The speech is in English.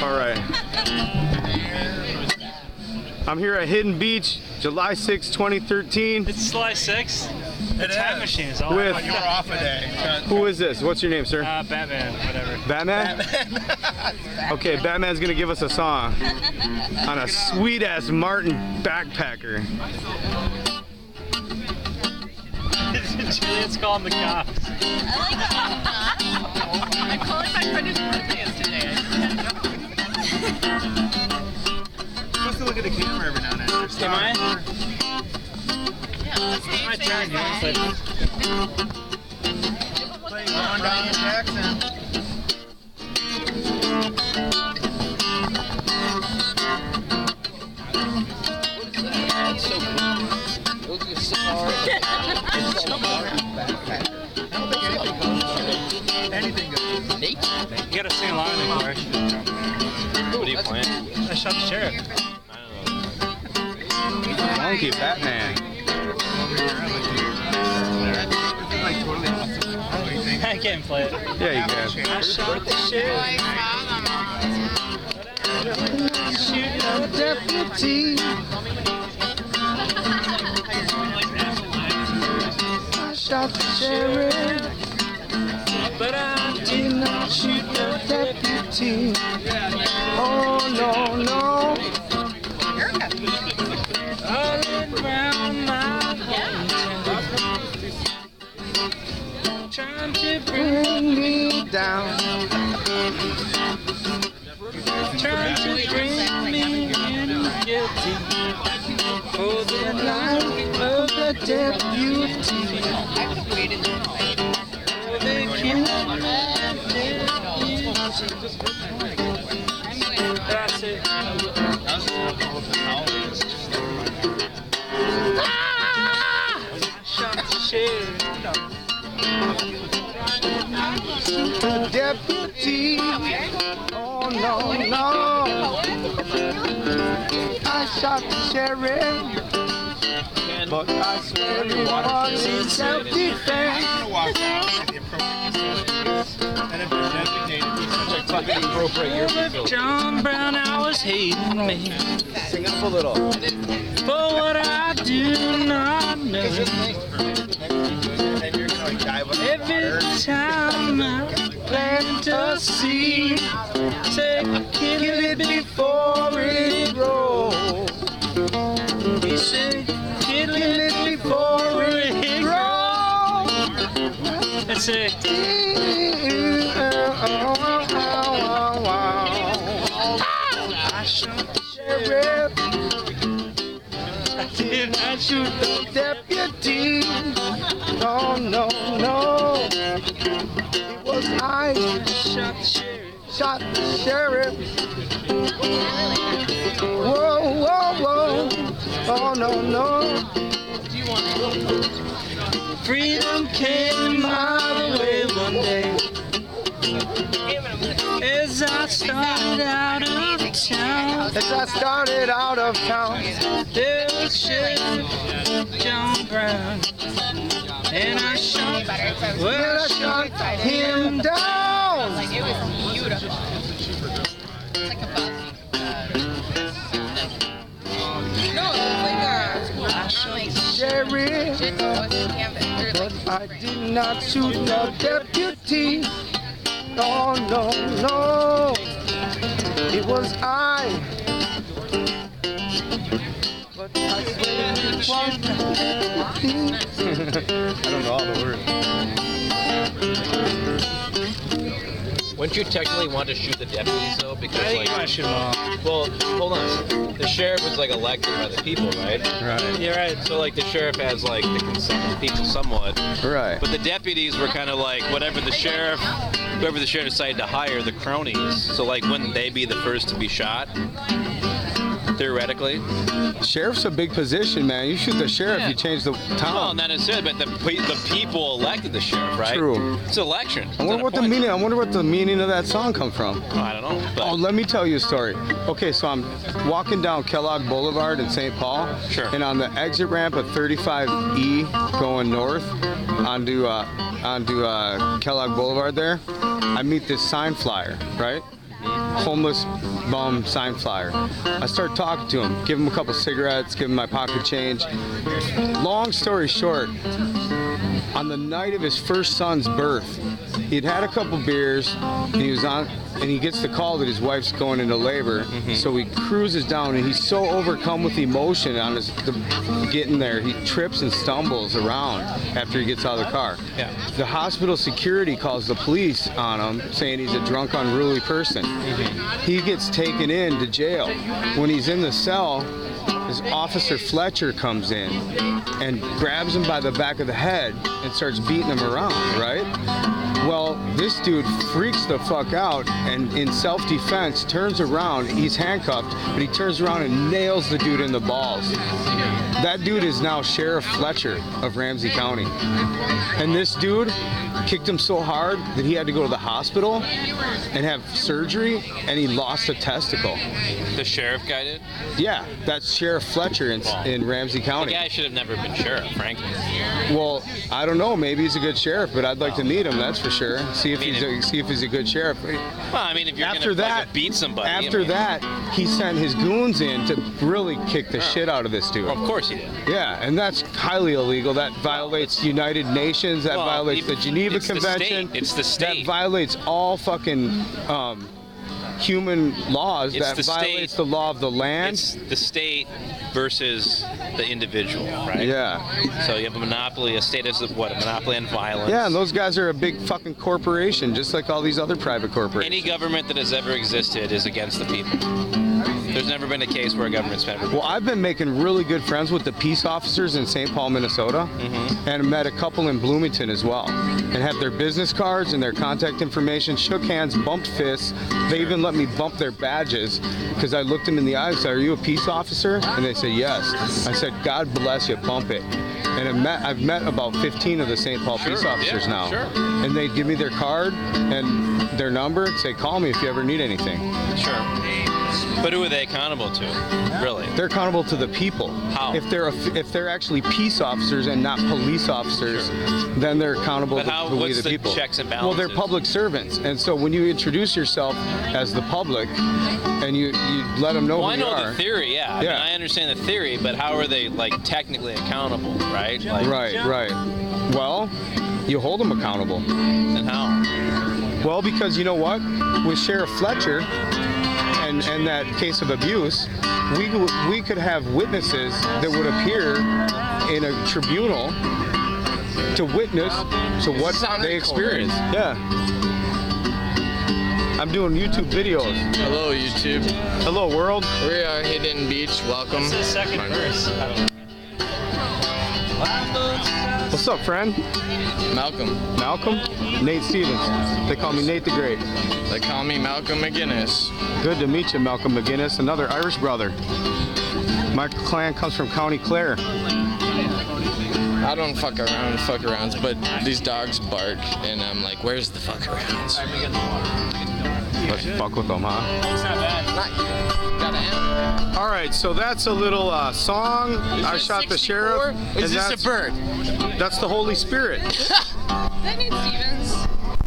All right. I'm here at Hidden Beach, July 6, 2013. It's July 6th. The time machine is all. With You're off a day. who is this? What's your name, sir? Batman, whatever. Batman? Okay, Batman's gonna give us a song on a sweet ass Martin Backpacker. Juliet's calling the cops. I like that. I'm calling my friend whose birthday is today. You're supposed to look at the camera every now and then. Am I? Yeah, let's It's my turn, you know, Playing Going Down to Jackson. It's so good. Look at Sahara. It's so Anything goes. Nate? You gotta sing along in the chorus. What are you playing? I shot the sheriff. Monkey Batman. I can't play it. Yeah, you can. I shot the sheriff. Shoot no deputy. I shot the sheriff, but I did not shoot no deputy. Oh no, no. All around my hometown, trying to bring me down, trying to bring me in guilty for the life of the deputy. For the killing of the deputy. That's it. The deputy, oh no, no, I shot the sheriff, but I swear it was in self-defense. John Brown, I was hating me. Sing up a little. For what I do not know. Every time I plant a seed, say kill it before it grows. He said kill it before it grows. And say I shot the sheriff. I did not shoot the deputy. No, no, no. It was I shot the sheriff. Shot the sheriff. Whoa, whoa, whoa. Oh, no, no. Freedom came my way one day. As I started out of town, there was Sheriff John Brown, and I shot him down. Like, it was beautiful. It's like a buzzy. No, it was like I shot the sheriff, but I did not shoot the deputy. No, no, no, it was I. But I swear it was the deputy. I don't know all the words. Wouldn't you technically want to shoot the deputies though? Because I think like, you want to shoot them all. well, hold on. The sheriff was like elected by the people, right? Right. You're right. So like the sheriff has like the consent of the people somewhat. Right. But the deputies were kind of like whoever the sheriff decided to hire, the cronies. So like wouldn't they be the first to be shot? Theoretically. Sheriff's a big position, man. You shoot the sheriff, Yeah. you change the town. Well, and then it's it, but the people elected the sheriff, right? True. It's an election. I wonder what the meaning. I wonder what the meaning of that song come from. Oh, I don't know. But Oh, let me tell you a story. Okay, so I'm walking down Kellogg Boulevard in St. Paul. Sure. And on the exit ramp of 35E going north onto Kellogg Boulevard there, I meet this sign flyer, right? homeless bum sign flyer. I start talking to him, give him a couple cigarettes, give him my pocket change. Long story short, on the night of his first son's birth, he'd had a couple beers, and he gets the call that his wife's going into labor. So he cruises down, and he's so overcome with emotion on getting there, he trips and stumbles around after he gets out of the car. Yeah. The hospital security calls the police on him, saying he's a drunk, unruly person. He gets taken into jail. When he's in the cell, his Officer Fletcher comes in and grabs him by the back of the head and starts beating him around, right? Well, this dude freaks the fuck out and in self-defense turns around. He's handcuffed, but he turns around and nails the dude in the balls. That dude is now Sheriff Fletcher of Ramsey County. And this dude kicked him so hard that he had to go to the hospital and have surgery, and he lost a testicle. The sheriff guy did? Yeah, that's Sheriff Fletcher in Ramsey County. The guy should have never been sheriff, frankly. Well, I don't know. Maybe he's a good sheriff, but I'd like to meet him. That's for sure. See if he's a good sheriff. Well, I mean, if you're After gonna that, beat somebody. After that, he sent his goons in to really kick the shit out of this dude. Of course he did. Yeah, and that's highly illegal. That violates United Nations. That violates the Geneva Convention. It's the state. That violates all fucking human laws. It's that the violates state. the law of the land. It's the state versus the individual, right? Yeah. So you have a monopoly. A state is what? A monopoly on violence. Yeah, and those guys are a big fucking corporation, just like all these other private corporations. Any government that has ever existed is against the people. There's never been a case where a government's been. Well, I've been making really good friends with the peace officers in St. Paul, Minnesota, and met a couple in Bloomington as well, and have their business cards and their contact information, shook hands, bumped fists. They even let me bump their badges because I looked them in the eyes and said, "Are you a peace officer?" And they said, "Yes." I said, "God bless you, bump it." And I've met about 15 of the St. Paul peace officers now. Sure. And they give me their card and their number and say, "Call me if you ever need anything." Sure. But who are they accountable to, really? They're accountable to the people. How? If they're actually peace officers and not police officers, then they're accountable But to how, we what's the the people. checks and Well, they're balances? public servants, and so when you introduce yourself as the public, and you let them know Well, who I you know are. the theory, yeah. I mean, I understand the theory, but how are they, like, technically accountable, right? Like, Right. Well, you hold them accountable. And how? Well, because you know what? With Sheriff Fletcher and that case of abuse, we could have witnesses that would appear in a tribunal to witness to what they experienced. Yeah. I'm doing YouTube videos. Hello, YouTube. Hello, world. We are Hidden Beach. Welcome. What's the second verse? What's up, friend? Malcolm. Malcolm? Nate Stevens. They call me Nate the Great. They call me Malcolm McGinnis. Good to meet you, Malcolm McGinnis, another Irish brother. My clan comes from County Clare. I don't fuck arounds, but these dogs bark, and I'm like, where's the fuck arounds? Let's fuck with them, huh? Not you. Got an animal. All right, so that's a little song. I shot the sheriff. Is this a bird? That's the Holy Spirit. That needs Stevens.